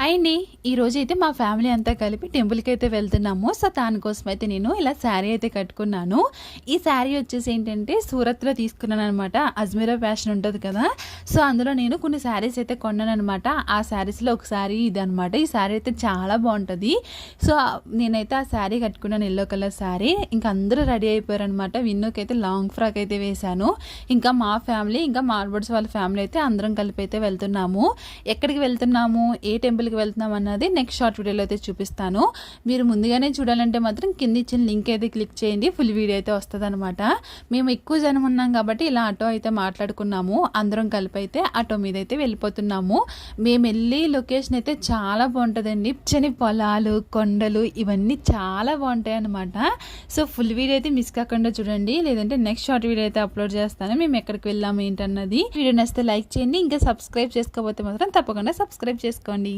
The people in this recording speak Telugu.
అండి ఈరోజు అయితే మా ఫ్యామిలీ అంతా కలిపి టెంపుల్కి అయితే వెళ్తున్నాము. సో దానికోసం అయితే నేను ఇలా శారీ అయితే కట్టుకున్నాను. ఈ శారీ వచ్చేసి ఏంటంటే సూరత్లో తీసుకున్నాను అనమాట. అజ్మీరా ఫ్యాషన్ ఉంటుంది కదా, సో అందులో నేను కొన్ని శారీస్ అయితే కొన్నాను అనమాట. ఆ శారీస్లో ఒక శారీ ఇది అనమాట. ఈ శారీ అయితే చాలా బాగుంటుంది. సో నేనైతే ఆ శారీ కట్టుకున్నాను, ఎల్లో కలర్ శారీ. ఇంకా అందరూ రెడీ అయిపోయారు అనమాట. విన్నుకి అయితే లాంగ్ ఫ్రాక్ అయితే వేశాను. ఇంకా మా ఫ్యామిలీ, ఇంకా మార్బర్డ్స్ వాళ్ళ ఫ్యామిలీ అయితే అందరం కలిపి అయితే వెళ్తున్నాము. ఎక్కడికి వెళ్తున్నాము, ఏ టెంపుల్కి వెళ్తున్నాం అన్నది నెక్స్ట్ షార్ట్ వీడియోలో అయితే చూపిస్తాను. మీరు ముందుగానే చూడాలంటే మాత్రం కింద ఇచ్చిన లింక్ అయితే క్లిక్ చేయండి, ఫుల్ వీడియో అయితే వస్తుంది అనమాట. మేము ఎక్కువ జనం ఉన్నాం కాబట్టి ఇలా ఆటో అయితే మాట్లాడుకున్నాము. అందరం కలిపి అయితే ఆటో మీద అయితే వెళ్ళిపోతున్నాము. మేము వెళ్ళి లొకేషన్ అయితే చాలా బాగుంటుందండి. పచ్చని పొలాలు, కొండలు ఇవన్నీ చాలా బాగుంటాయి అనమాట. సో ఫుల్ వీడియో అయితే మిస్ కాకుండా చూడండి, లేదంటే నెక్స్ట్ షార్ట్ వీడియో అయితే అప్లోడ్ చేస్తాను మేము ఎక్కడికి వెళ్ళాము ఏంటన్నది. వీడియో నచ్చితే లైక్ చేయండి, ఇంకా సబ్స్క్రైబ్ చేసుకోకపోతే మాత్రం తప్పకుండా సబ్స్క్రైబ్ చేసుకోండి.